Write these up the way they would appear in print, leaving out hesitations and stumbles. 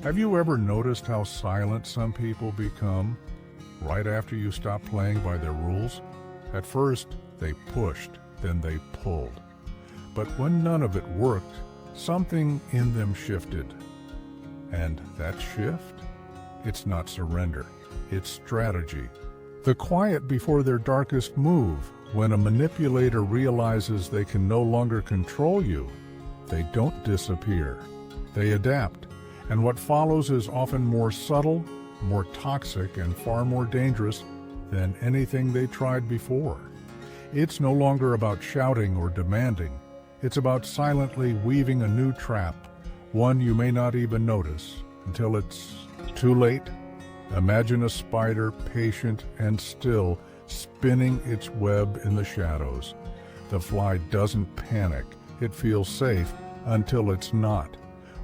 Have you ever noticed how silent some people become right after you stop playing by their rules? At first, they pushed, then they pulled. But when none of it worked, something in them shifted. And that shift? It's not surrender, it's strategy. The quiet before their darkest move. When a manipulator realizes they can no longer control you, they don't disappear. They adapt, and what follows is often more subtle, more toxic, and far more dangerous than anything they tried before. It's no longer about shouting or demanding. It's about silently weaving a new trap, one you may not even notice until it's too late. Imagine a spider, patient and still, spinning its web in the shadows. The fly doesn't panic. It feels safe until it's not.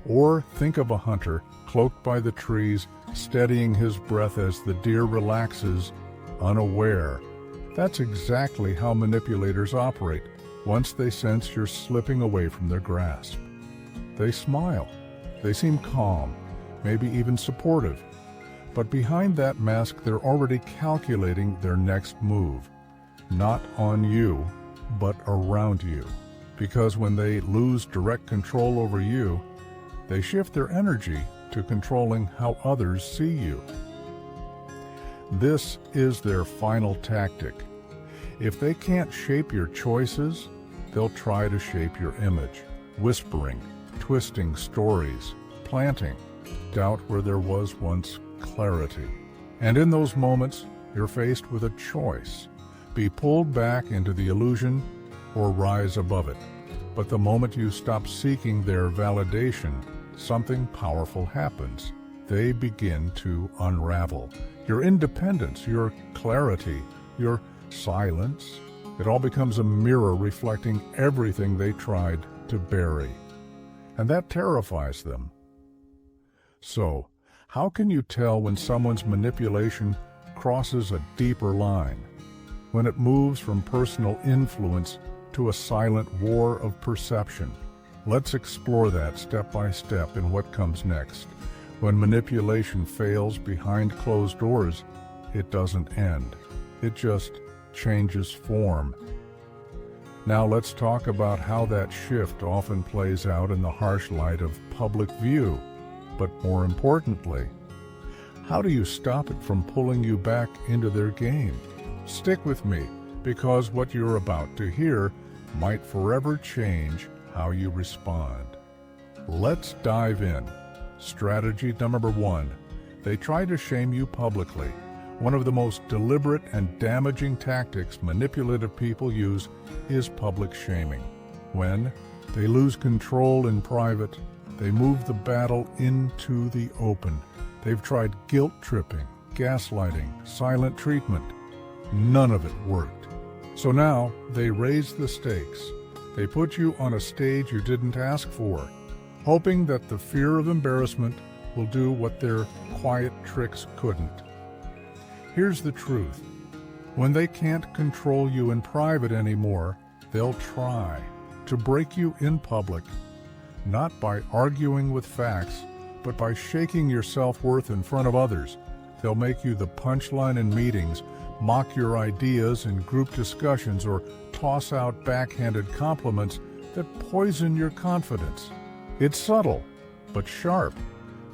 Or think of a hunter, cloaked by the trees, steadying his breath as the deer relaxes, unaware. That's exactly how manipulators operate once they sense you're slipping away from their grasp. They smile. They seem calm, maybe even supportive. But behind that mask, they're already calculating their next move. Not on you, but around you. Because when they lose direct control over you, they shift their energy to controlling how others see you. This is their final tactic. If they can't shape your choices, they'll try to shape your image, whispering, twisting stories, planting doubt where there was once clarity. And in those moments, you're faced with a choice. Be pulled back into the illusion or rise above it. But the moment you stop seeking their validation, something powerful happens. They begin to unravel. Your independence, your clarity, your silence, it all becomes a mirror reflecting everything they tried to bury. And that terrifies them. So, how can you tell when someone's manipulation crosses a deeper line? When it moves from personal influence to a silent war of perception? Let's explore that step by step in what comes next. When manipulation fails behind closed doors, it doesn't end. It just changes form. Now let's talk about how that shift often plays out in the harsh light of public view. But more importantly, how do you stop it from pulling you back into their game? Stick with me, because what you're about to hear might forever change how you respond. Let's dive in. Strategy number 1. They try to shame you publicly. One of the most deliberate and damaging tactics manipulative people use is public shaming. When they lose control in private, they move the battle into the open. They've tried guilt-tripping, gaslighting, silent treatment. None of it worked. So now they raise the stakes. They put you on a stage you didn't ask for, hoping that the fear of embarrassment will do what their quiet tricks couldn't. Here's the truth. When they can't control you in private anymore, they'll try to break you in public. Not by arguing with facts, but by shaking your self-worth in front of others. They'll make you the punchline in meetings, mock your ideas in group discussions, or toss out backhanded compliments that poison your confidence. It's subtle, but sharp.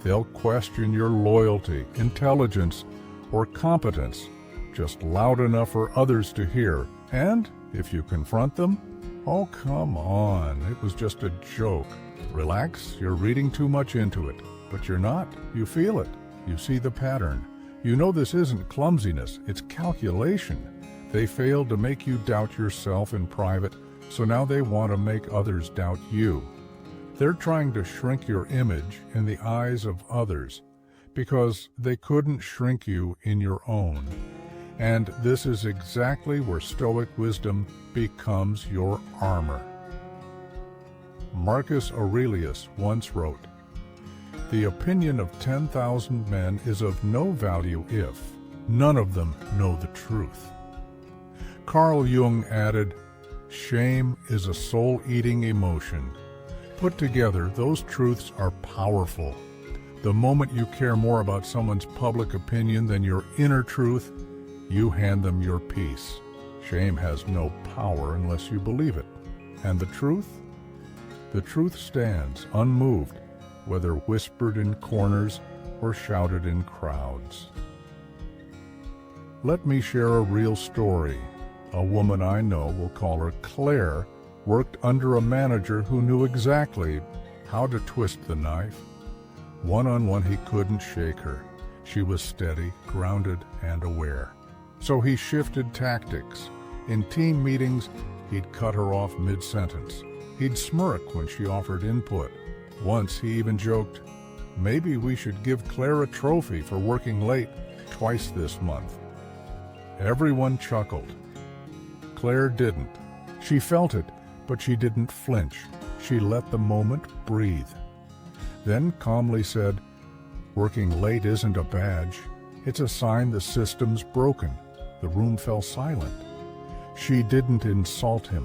They'll question your loyalty, intelligence, or competence, just loud enough for others to hear. And if you confront them, oh, come on, it was just a joke. Relax, you're reading too much into it. But you're not. You feel it. You see the pattern. You know this isn't clumsiness, it's calculation. They failed to make you doubt yourself in private, so now they want to make others doubt you. They're trying to shrink your image in the eyes of others because they couldn't shrink you in your own. And this is exactly where Stoic wisdom becomes your armor. Marcus Aurelius once wrote, "The opinion of 10,000 men is of no value if none of them know the truth." Carl Jung added, "Shame is a soul-eating emotion." Put together, those truths are powerful. The moment you care more about someone's public opinion than your inner truth, you hand them your peace. Shame has no power unless you believe it. And the truth? The truth stands unmoved, whether whispered in corners or shouted in crowds. Let me share a real story. A woman I know, we'll call her Claire, worked under a manager who knew exactly how to twist the knife. One-on-one, he couldn't shake her. She was steady, grounded, and aware. So he shifted tactics. In team meetings, he'd cut her off mid-sentence. He'd smirk when she offered input. Once he even joked, "Maybe we should give Claire a trophy for working late twice this month." Everyone chuckled. Claire didn't. She felt it, but she didn't flinch. She let the moment breathe. Then calmly said, "Working late isn't a badge. It's a sign the system's broken." The room fell silent. She didn't insult him.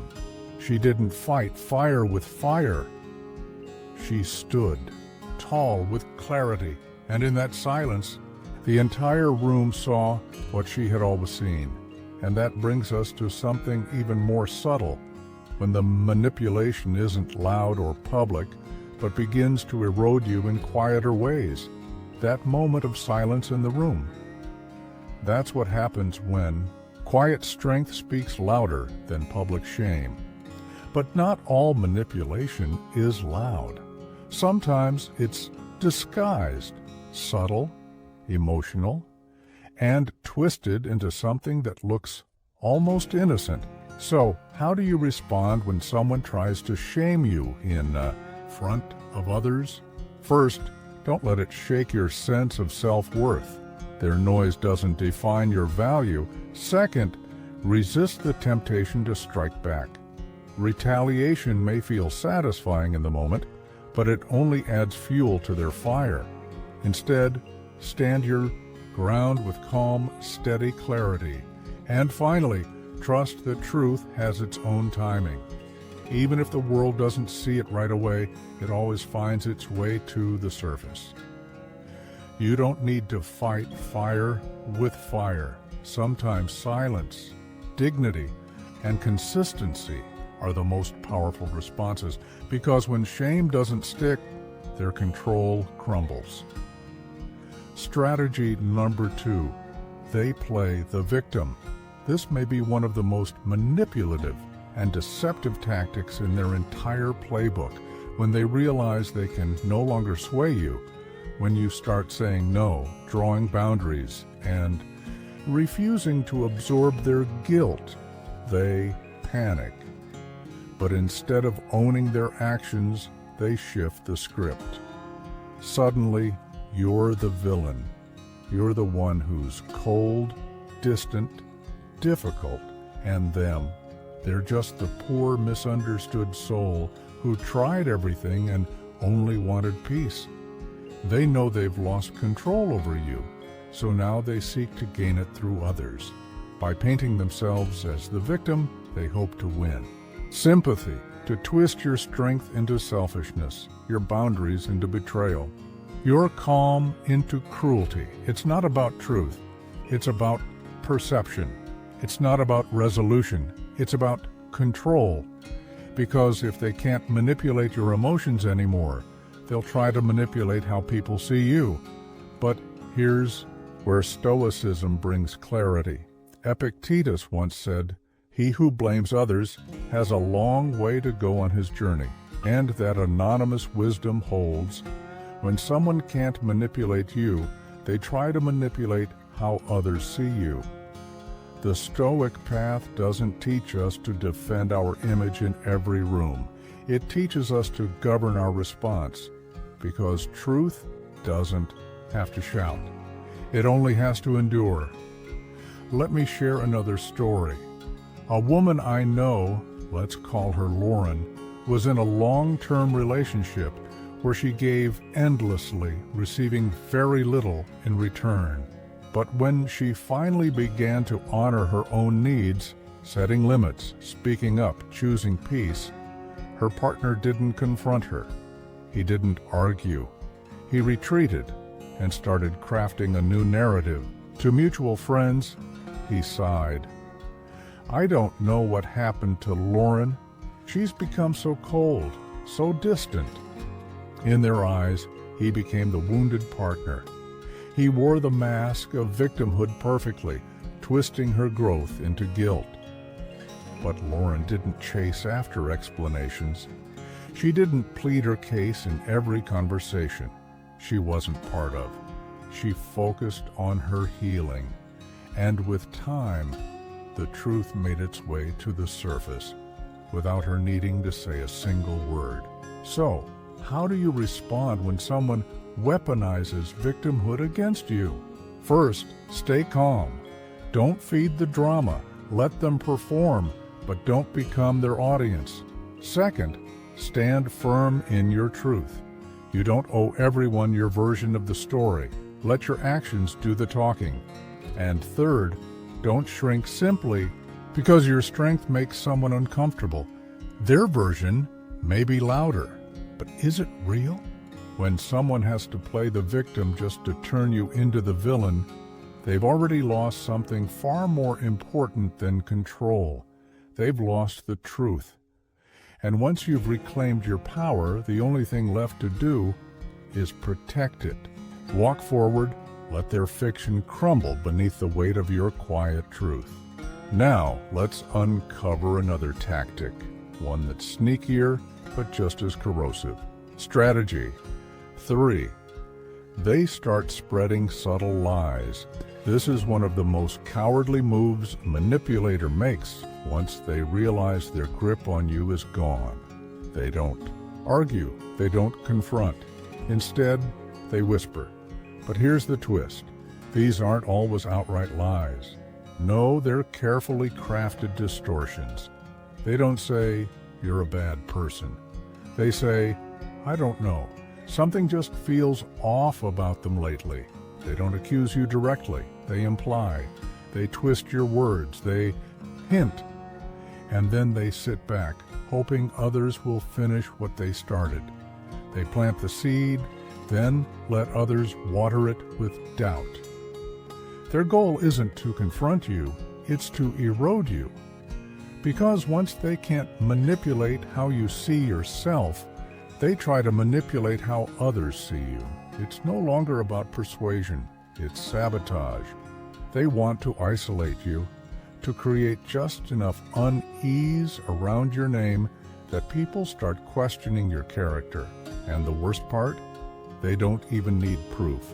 She didn't fight fire with fire. She stood, tall with clarity, and in that silence, the entire room saw what she had always seen. And that brings us to something even more subtle. When the manipulation isn't loud or public, but begins to erode you in quieter ways. That moment of silence in the room. That's what happens when quiet strength speaks louder than public shame. But not all manipulation is loud. Sometimes it's disguised, subtle, emotional, and twisted into something that looks almost innocent. So, how do you respond when someone tries to shame you in front of others? First, don't let it shake your sense of self-worth. Their noise doesn't define your value. Second, resist the temptation to strike back. Retaliation may feel satisfying in the moment, but it only adds fuel to their fire. Instead, stand your ground with calm, steady clarity. And finally, trust that truth has its own timing. Even if the world doesn't see it right away, it always finds its way to the surface. You don't need to fight fire with fire. Sometimes silence, dignity, and consistency are the most powerful responses, because when shame doesn't stick, their control crumbles. Strategy number 2, they play the victim. This may be one of the most manipulative and deceptive tactics in their entire playbook. When they realize they can no longer sway you, when you start saying no, drawing boundaries, and refusing to absorb their guilt, they panic. But instead of owning their actions, they shift the script. Suddenly, you're the villain. You're the one who's cold, distant, difficult, and they're just the poor, misunderstood soul who tried everything and only wanted peace. They know they've lost control over you, so now they seek to gain it through others. By painting themselves as the victim, they hope to win. Sympathy, to twist your strength into selfishness, your boundaries into betrayal, your calm into cruelty. It's not about truth. It's about perception. It's not about resolution. It's about control. Because if they can't manipulate your emotions anymore, they'll try to manipulate how people see you. But here's where Stoicism brings clarity. Epictetus once said, "He who blames others has a long way to go on his journey." And that anonymous wisdom holds. When someone can't manipulate you, they try to manipulate how others see you. The Stoic path doesn't teach us to defend our image in every room. It teaches us to govern our response, because truth doesn't have to shout. It only has to endure. Let me share another story. A woman I know, let's call her Lauren, was in a long-term relationship where she gave endlessly, receiving very little in return. But when she finally began to honor her own needs, setting limits, speaking up, choosing peace, her partner didn't confront her. He didn't argue. He retreated and started crafting a new narrative. To mutual friends, he sighed. "I don't know what happened to Lauren. She's become so cold, so distant." In their eyes, he became the wounded partner. He wore the mask of victimhood perfectly, twisting her growth into guilt. But Lauren didn't chase after explanations. She didn't plead her case in every conversation she wasn't part of. She focused on her healing. And with time, the truth made its way to the surface, without her needing to say a single word. So, how do you respond when someone weaponizes victimhood against you? First, stay calm. Don't feed the drama. Let them perform, but don't become their audience. Second, stand firm in your truth. You don't owe everyone your version of the story. Let your actions do the talking. And third, don't shrink simply because your strength makes someone uncomfortable. Their version may be louder, but is it real? When someone has to play the victim just to turn you into the villain, they've already lost something far more important than control. They've lost the truth. And once you've reclaimed your power, the only thing left to do is protect it. Walk forward, let their fiction crumble beneath the weight of your quiet truth. Now, let's uncover another tactic, one that's sneakier, but just as corrosive. Strategy 3. They start spreading subtle lies. This is one of the most cowardly moves a manipulator makes once they realize their grip on you is gone. They don't argue, they don't confront. Instead, they whisper. But here's the twist. These aren't always outright lies. No, they're carefully crafted distortions. They don't say, "You're a bad person." They say, "I don't know. Something just feels off about them lately." They don't accuse you directly. They imply. They twist your words. They hint. And then they sit back, hoping others will finish what they started. They plant the seed, then let others water it with doubt. Their goal isn't to confront you, it's to erode you. Because once they can't manipulate how you see yourself, they try to manipulate how others see you. It's no longer about persuasion, it's sabotage. They want to isolate you, to create just enough unease around your name that people start questioning your character. And the worst part? They don't even need proof.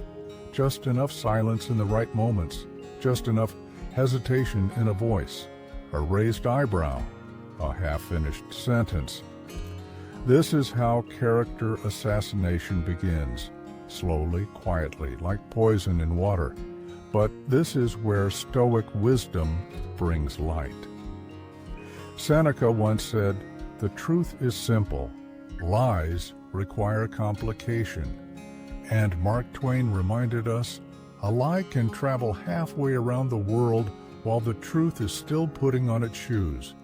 Just enough silence in the right moments, just enough hesitation in a voice, a raised eyebrow, a half-finished sentence. This is how character assassination begins, slowly, quietly, like poison in water. But this is where Stoic wisdom brings light. Seneca once said, "The truth is simple. Lies require complication." And Mark Twain reminded us, a lie can travel halfway around the world while the truth is still putting on its shoes.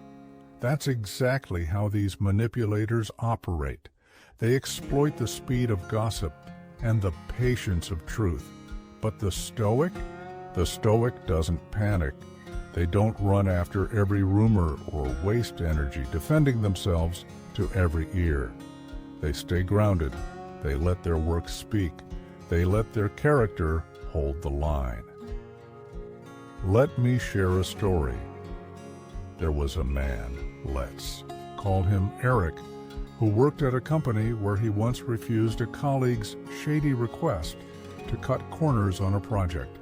That's exactly how these manipulators operate. They exploit the speed of gossip and the patience of truth. But the Stoic doesn't panic. They don't run after every rumor or waste energy defending themselves to every ear. They stay grounded. They let their work speak. They let their character hold the line. Let me share a story. There was a man, let's call him Eric, who worked at a company where he once refused a colleague's shady request to cut corners on a project.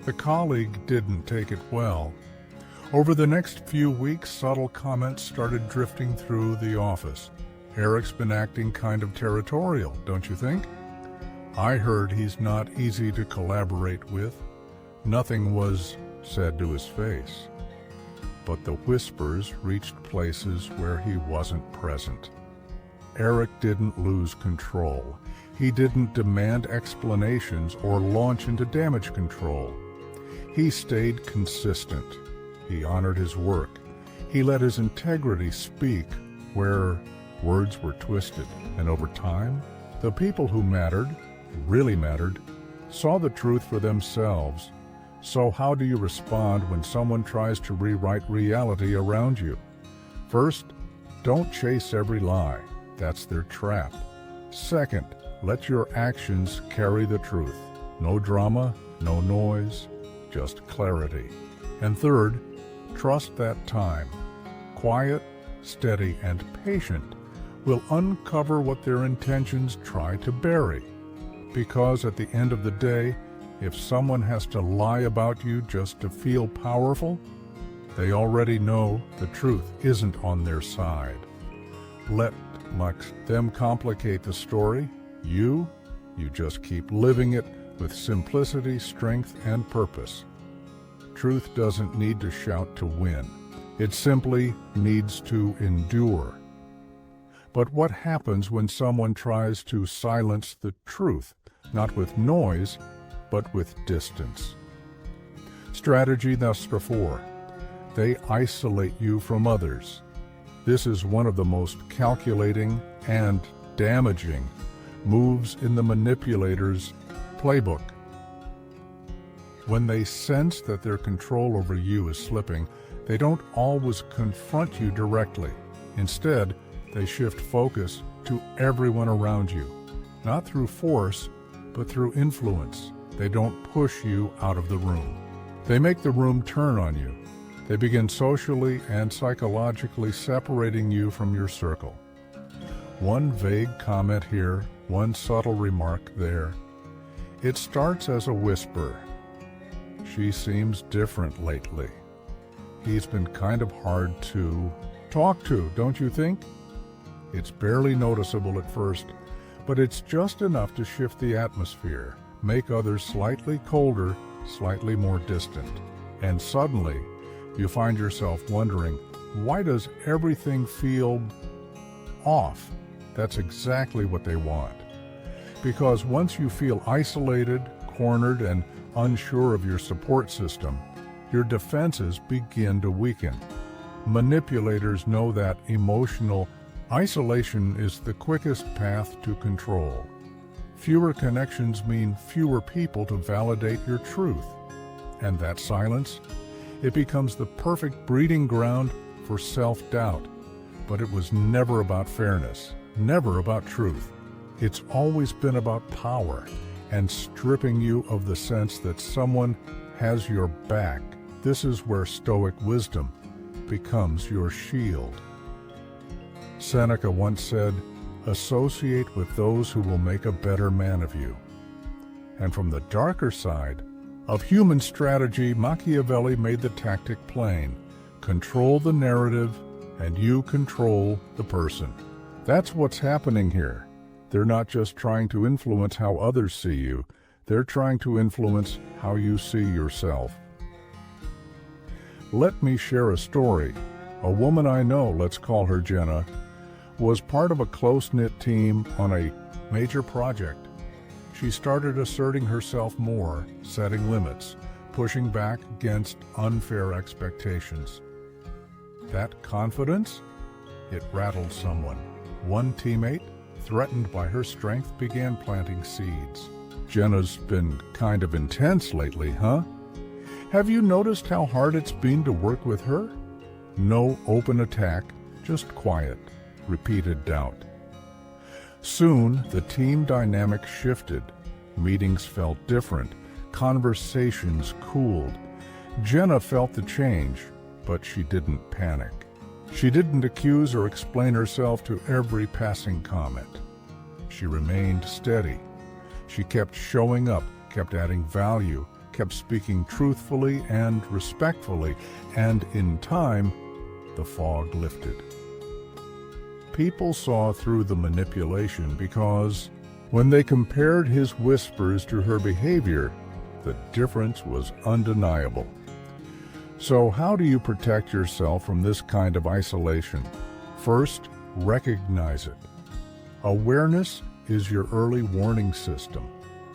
The colleague didn't take it well. Over the next few weeks, subtle comments started drifting through the office. "Eric's been acting kind of territorial, don't you think? I heard he's not easy to collaborate with." Nothing was said to his face, but the whispers reached places where he wasn't present. Eric didn't lose control. He didn't demand explanations or launch into damage control. He stayed consistent. He honored his work. He let his integrity speak where words were twisted. And over time, the people who mattered, really mattered, saw the truth for themselves. So how do you respond when someone tries to rewrite reality around you? First, don't chase every lie. That's their trap. Second, let your actions carry the truth. No drama, no noise, just clarity. And third, trust that time, quiet, steady, and patient, will uncover what their intentions try to bury. Because at the end of the day, if someone has to lie about you just to feel powerful, they already know the truth isn't on their side. Let them complicate the story. You just keep living it with simplicity, strength, and purpose. Truth doesn't need to shout to win. It simply needs to endure. But what happens when someone tries to silence the truth, not with noise, but with distance? Strategy thus before. They isolate you from others. This is one of the most calculating and damaging moves in the manipulator's playbook. When they sense that their control over you is slipping, they don't always confront you directly. Instead, they shift focus to everyone around you, not through force, but through influence. They don't push you out of the room. They make the room turn on you. They begin socially and psychologically separating you from your circle. One vague comment here, one subtle remark there. It starts as a whisper. She seems different lately. He's been kind of hard to talk to, don't you think? It's barely noticeable at first, but it's just enough to shift the atmosphere, make others slightly colder, slightly more distant. And suddenly, you find yourself wondering, why does everything feel off? That's exactly what they want. Because once you feel isolated, cornered, and unsure of your support system, your defenses begin to weaken. Manipulators know that emotional isolation is the quickest path to control. Fewer connections mean fewer people to validate your truth. And that silence, it becomes the perfect breeding ground for self-doubt. But it was never about fairness, never about truth. It's always been about power and stripping you of the sense that someone has your back. This is where Stoic wisdom becomes your shield. Seneca once said, "Associate with those who will make a better man of you." And from the darker side of human strategy, Machiavelli made the tactic plain. Control the narrative, and you control the person. That's what's happening here. They're not just trying to influence how others see you, they're trying to influence how you see yourself. Let me share a story. A woman I know, let's call her Jenna, was part of a close-knit team on a major project. She started asserting herself more, setting limits, pushing back against unfair expectations. That confidence? It rattled someone. One teammate, threatened by her strength, began planting seeds. Jenna's been kind of intense lately, huh? Have you noticed how hard it's been to work with her? No open attack, just quiet, repeated doubt. Soon, the team dynamic shifted. Meetings felt different. Conversations cooled. Jenna felt the change, but she didn't panic. She didn't accuse or explain herself to every passing comment. She remained steady. She kept showing up, kept adding value, kept speaking truthfully and respectfully, and in time, the fog lifted. People saw through the manipulation because when they compared his whispers to her behavior, the difference was undeniable. So how do you protect yourself from this kind of isolation? First, recognize it. Awareness is your early warning system.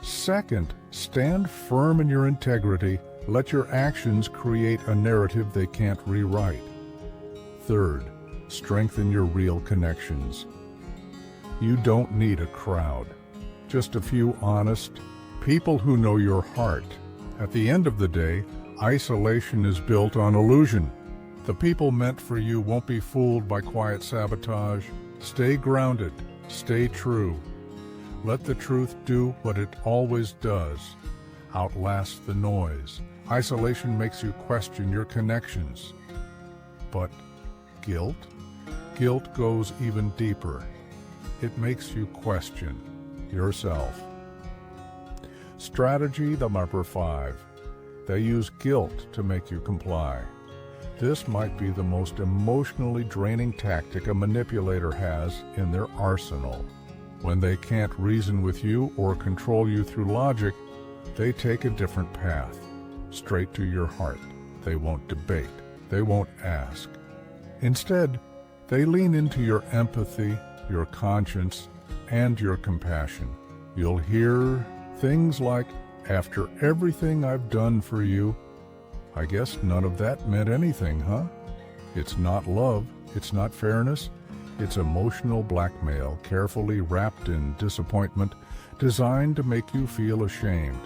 Second, stand firm in your integrity. Let your actions create a narrative they can't rewrite. Third, strengthen your real connections. You don't need a crowd. just a few honest people who know your heart. At the end of the day, isolation is built on illusion. The people meant for you won't be fooled by quiet sabotage. Stay grounded, stay true. Let the truth do what it always does. Outlast the noise. Isolation makes you question your connections. But guilt? Guilt goes even deeper. It makes you question yourself. Strategy number 5. They use guilt to make you comply. This might be the most emotionally draining tactic a manipulator has in their arsenal. When they can't reason with you or control you through logic, they take a different path, straight to your heart. They won't debate. They won't ask. Instead, they lean into your empathy, your conscience, and your compassion. You'll hear things like, "After everything I've done for you, I guess none of that meant anything, huh?" It's not love, it's not fairness, it's emotional blackmail carefully wrapped in disappointment, designed to make you feel ashamed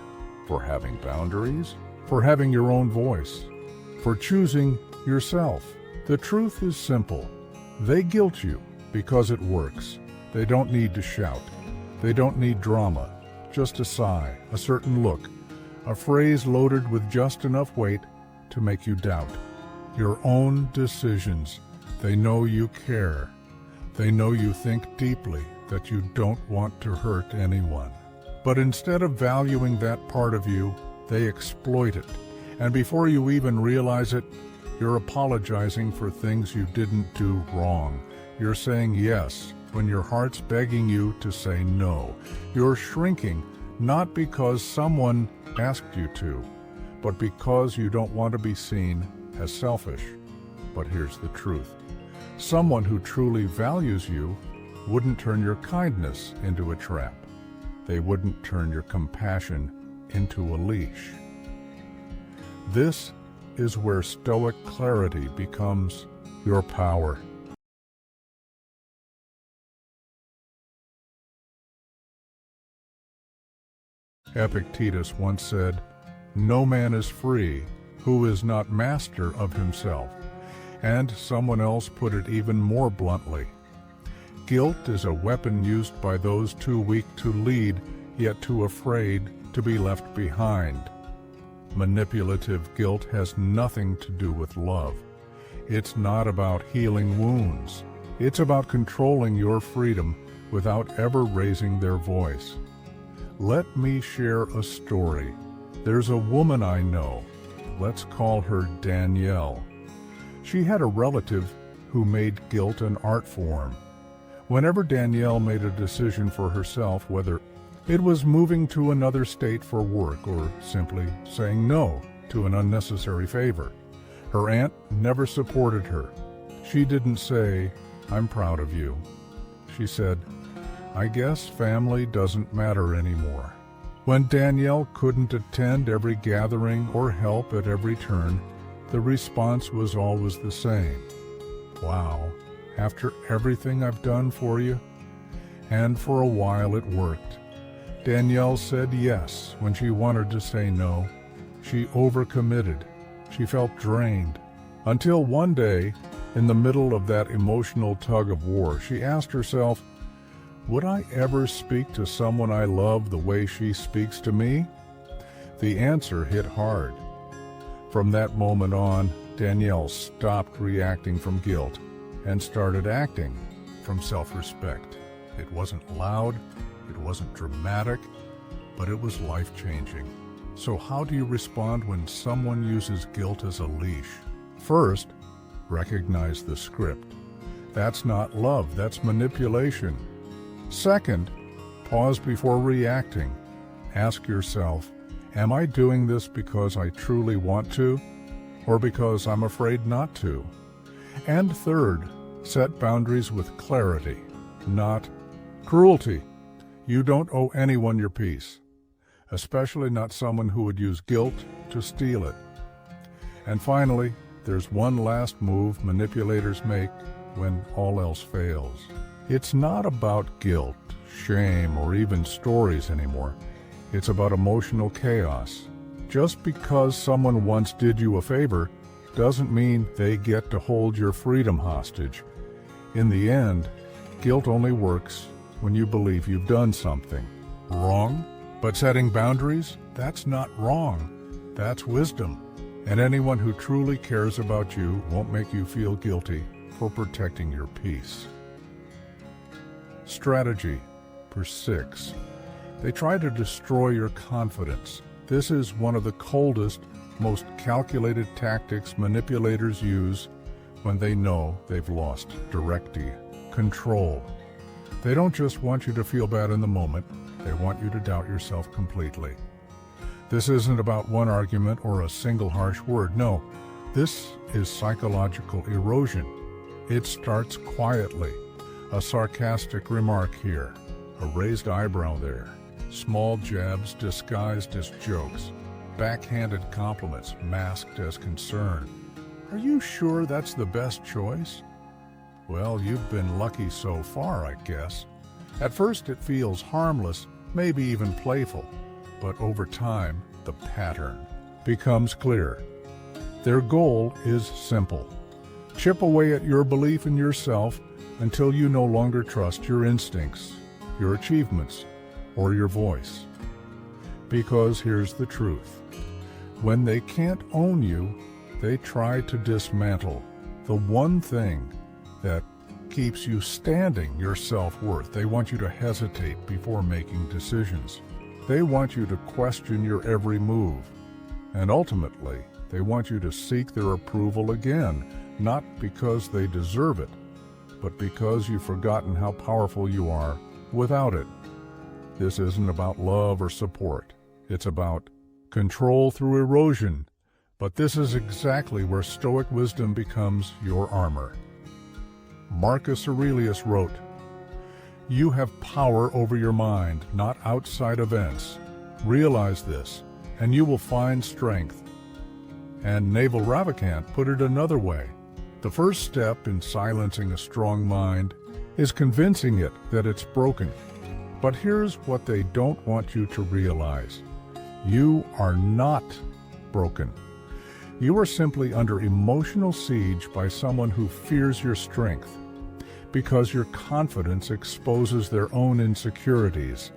for having boundaries, for having your own voice, for choosing yourself. The truth is simple. They guilt you because it works. They don't need to shout. They don't need drama. Just a sigh, a certain look, a phrase loaded with just enough weight to make you doubt your own decisions. They know you care. They know you think deeply, that you don't want to hurt anyone. But instead of valuing that part of you, they exploit it. And before you even realize it, you're apologizing for things you didn't do wrong. You're saying yes when your heart's begging you to say no. You're shrinking, not because someone asked you to, but because you don't want to be seen as selfish. But here's the truth. Someone who truly values you wouldn't turn your kindness into a trap. They wouldn't turn your compassion into a leash. This is where Stoic clarity becomes your power. Epictetus once said, "No man is free who is not master of himself." And someone else put it even more bluntly. Guilt is a weapon used by those too weak to lead, yet too afraid to be left behind. Manipulative guilt has nothing to do with love. It's not about healing wounds. It's about controlling your freedom without ever raising their voice. Let me share a story. There's a woman I know. Let's call her Danielle. She had a relative who made guilt an art form. Whenever Danielle made a decision for herself, whether it was moving to another state for work or simply saying no to an unnecessary favor, her aunt never supported her. She didn't say, "I'm proud of you." She said, "I guess family doesn't matter anymore." When Danielle couldn't attend every gathering or help at every turn, the response was always the same. "Wow, after everything I've done for you?" And for a while it worked. Danielle said yes when she wanted to say no. She overcommitted. She felt drained. Until one day, in the middle of that emotional tug of war, she asked herself, would I ever speak to someone I love the way she speaks to me? The answer hit hard. From that moment on, Danielle stopped reacting from guilt and started acting from self-respect. It wasn't loud, it wasn't dramatic, but it was life-changing. So how do you respond when someone uses guilt as a leash? First, recognize the script. That's not love, that's manipulation. Second, pause before reacting. Ask yourself, am I doing this because I truly want to, or because I'm afraid not to? And third, set boundaries with clarity, not cruelty. You don't owe anyone your peace, especially not someone who would use guilt to steal it. And finally, there's one last move manipulators make when all else fails. It's not about guilt. shame, or even stories anymore. It's about emotional chaos. Just because someone once did you a favor doesn't mean they get to hold your freedom hostage. In the end, guilt only works when you believe you've done something wrong. But setting boundaries, that's not wrong. That's wisdom. And anyone who truly cares about you won't make you feel guilty for protecting your peace. Strategy for 6. They try to destroy your confidence. This is one of the coldest, most calculated tactics manipulators use when they know they've lost directly control. They don't just want you to feel bad in the moment, they want you to doubt yourself completely. This isn't about one argument or a single harsh word. No, this is psychological erosion. It starts quietly. A sarcastic remark here, a raised eyebrow there, small jabs disguised as jokes, backhanded compliments masked as concern. Are you sure that's the best choice? Well, you've been lucky so far, I guess. At first it feels harmless, maybe even playful, but over time, the pattern becomes clear. Their goal is simple. Chip away at your belief in yourself until you no longer trust your instincts, your achievements, or your voice. Because here's the truth. When they can't own you, they try to dismantle the one thing that keeps you standing, your self-worth. They want you to hesitate before making decisions. They want you to question your every move. And ultimately, they want you to seek their approval again, not because they deserve it, but because you've forgotten how powerful you are without it. This isn't about love or support. It's about control through erosion. But this is exactly where Stoic wisdom becomes your armor. Marcus Aurelius wrote, "You have power over your mind, not outside events. Realize this, and you will find strength." And Naval Ravikant put it another way. The first step in silencing a strong mind is convincing it that it's broken. But here's what they don't want you to realize. You are not broken. You are simply under emotional siege by someone who fears your strength, because your confidence exposes their own insecurities.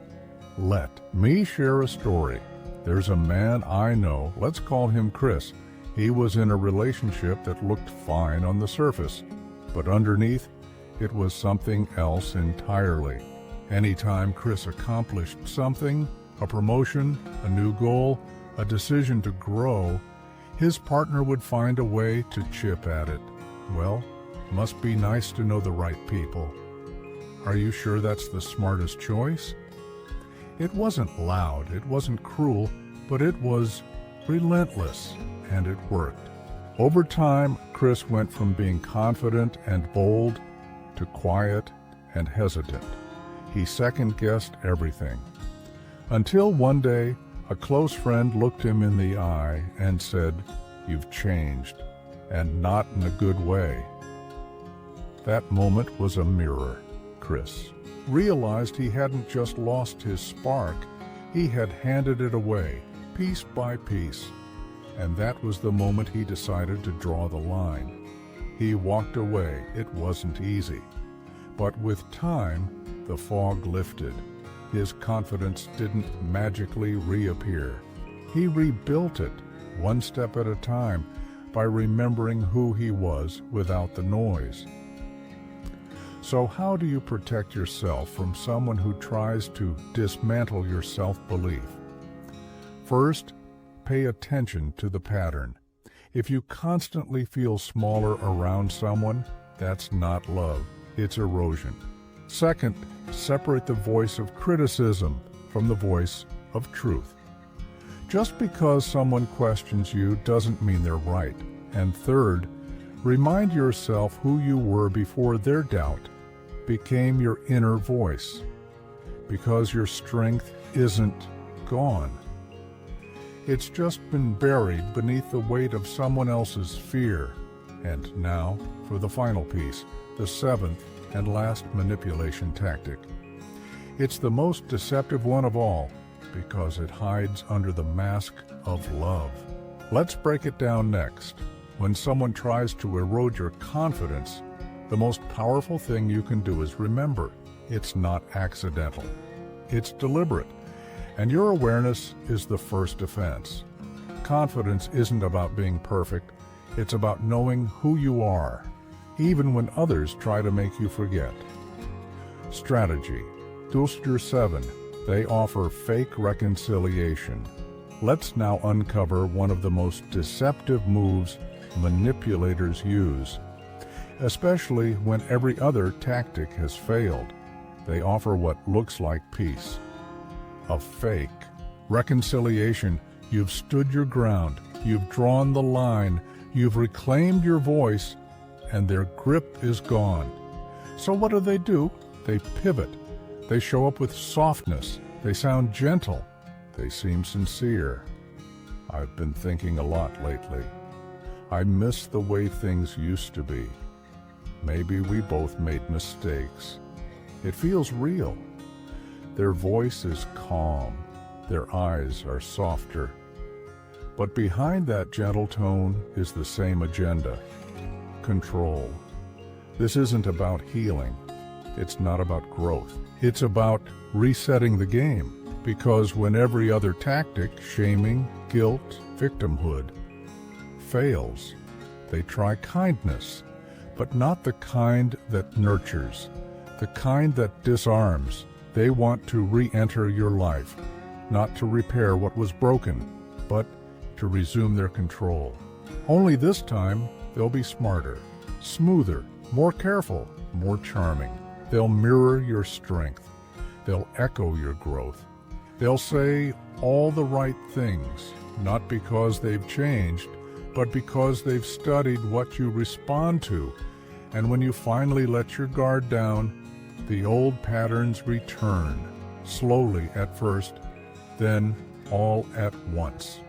Let me share a story. There's a man I know, let's call him Chris. He was in a relationship that looked fine on the surface, but underneath, it was something else entirely. Anytime Chris accomplished something, a promotion, a new goal, a decision to grow, his partner would find a way to chip at it. Well, must be nice to know the right people. Are you sure that's the smartest choice? It wasn't loud, it wasn't cruel, but it was relentless, and it worked. Over time, Chris went from being confident and bold to quiet and hesitant. He second-guessed everything. Until one day, a close friend looked him in the eye and said, "You've changed, and not in a good way." That moment was a mirror. Chris realized he hadn't just lost his spark, he had handed it away, piece by piece. And that was the moment he decided to draw the line. He walked away. It wasn't easy. But with time, the fog lifted. His confidence didn't magically reappear. He rebuilt it, one step at a time, by remembering who he was without the noise. So how do you protect yourself from someone who tries to dismantle your self-belief? First, pay attention to the pattern. If you constantly feel smaller around someone, that's not love, it's erosion. Second, separate the voice of criticism from the voice of truth. Just because someone questions you doesn't mean they're right. And third, remind yourself who you were before their doubt became your inner voice, because your strength isn't gone. It's just been buried beneath the weight of someone else's fear. And now, for the final piece, the seventh and last manipulation tactic. It's the most deceptive one of all because it hides under the mask of love. Let's break it down next. When someone tries to erode your confidence, the most powerful thing you can do is remember, it's not accidental. It's deliberate, and your awareness is the first defense. Confidence isn't about being perfect, it's about knowing who you are, even when others try to make you forget. Strategy. Distort 7. They offer fake reconciliation. Let's now uncover one of the most deceptive moves manipulators use. Especially when every other tactic has failed, they offer what looks like peace. A fake reconciliation. You've stood your ground, you've drawn the line, you've reclaimed your voice, and their grip is gone. So what do? They pivot. They show up with softness. They sound gentle. They seem sincere. I've been thinking a lot lately. I miss the way things used to be. Maybe we both made mistakes. It feels real. Their voice is calm. Their eyes are softer. But behind that gentle tone is the same agenda. Control. This isn't about healing. It's not about growth. It's about resetting the game. Because when every other tactic, shaming, guilt, victimhood, fails, they try kindness, but not the kind that nurtures, the kind that disarms. They want to re-enter your life, not to repair what was broken, but to resume their control. Only this time, they'll be smarter, smoother, more careful, more charming. They'll mirror your strength. They'll echo your growth. They'll say all the right things, not because they've changed, but because they've studied what you respond to. And when you finally let your guard down, the old patterns return, slowly at first, then all at once.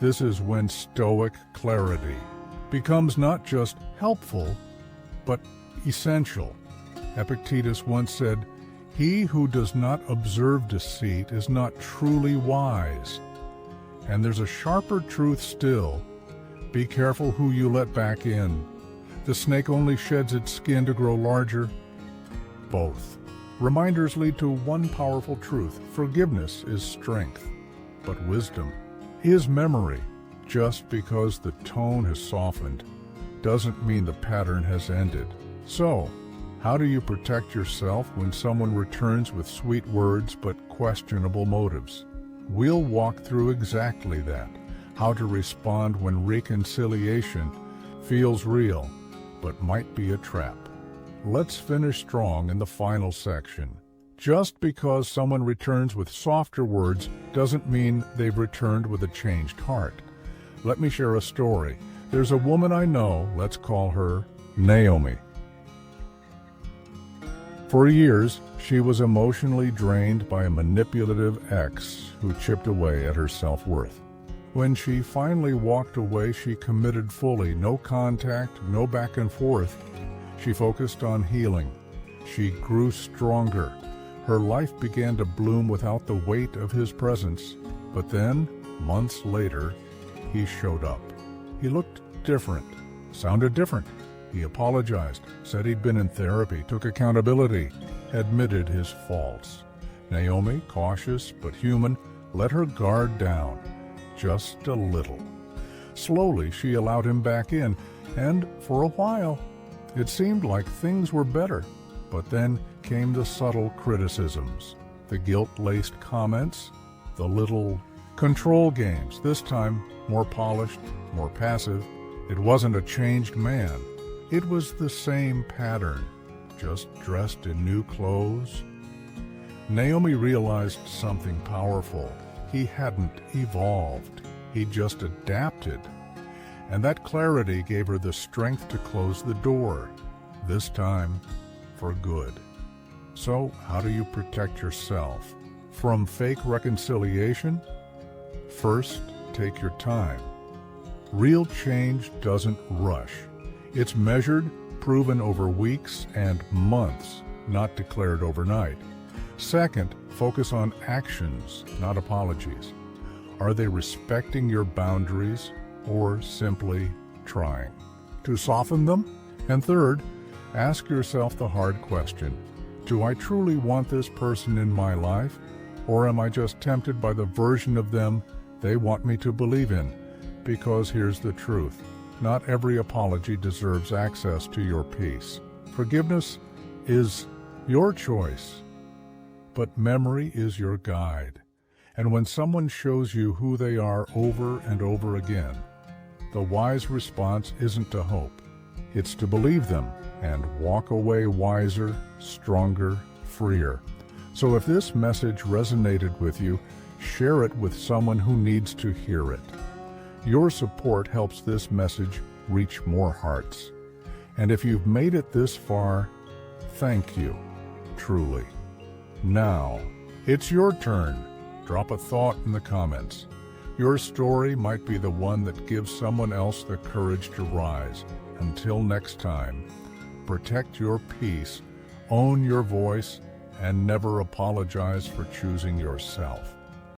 This is when Stoic clarity becomes not just helpful, but essential. Epictetus once said, "He who does not observe deceit is not truly wise." And there's a sharper truth still. Be careful who you let back in. The snake only sheds its skin to grow larger. Both. Reminders lead to one powerful truth. Forgiveness is strength, but wisdom is memory. Just because the tone has softened doesn't mean the pattern has ended. So, how do you protect yourself when someone returns with sweet words but questionable motives? We'll walk through exactly that. How to respond when reconciliation feels real but might be a trap. Let's finish strong in the final section. Just because someone returns with softer words doesn't mean they've returned with a changed heart. Let me share a story. There's a woman I know, let's call her Naomi. For years, she was emotionally drained by a manipulative ex who chipped away at her self-worth. When she finally walked away, she committed fully. No contact, no back and forth. She focused on healing. She grew stronger. Her life began to bloom without the weight of his presence. But then, months later, he showed up. He looked different, sounded different. He apologized, said he'd been in therapy, took accountability, admitted his faults. Naomi, cautious but human, let her guard down, just a little. Slowly, she allowed him back in, and for a while, it seemed like things were better. But then came the subtle criticisms, the guilt-laced comments, the little control games, this time more polished, more passive. It wasn't a changed man. It was the same pattern, just dressed in new clothes. Naomi realized something powerful. He hadn't evolved. He just adapted. And that clarity gave her the strength to close the door, this time for good. So, how do you protect yourself from fake reconciliation? First, take your time. Real change doesn't rush. It's measured, proven over weeks and months, not declared overnight. Second, focus on actions, not apologies. Are they respecting your boundaries or simply trying to soften them? And third, ask yourself the hard question. Do I truly want this person in my life, or am I just tempted by the version of them they want me to believe in? Because here's the truth. Not every apology deserves access to your peace. Forgiveness is your choice, but memory is your guide. And when someone shows you who they are over and over again, the wise response isn't to hope. It's to believe them and walk away wiser, stronger, freer. So if this message resonated with you, share it with someone who needs to hear it. Your support helps this message reach more hearts. And if you've made it this far, thank you, truly. Now, it's your turn. Drop a thought in the comments. Your story might be the one that gives someone else the courage to rise. Until next time, protect your peace, own your voice, and never apologize for choosing yourself.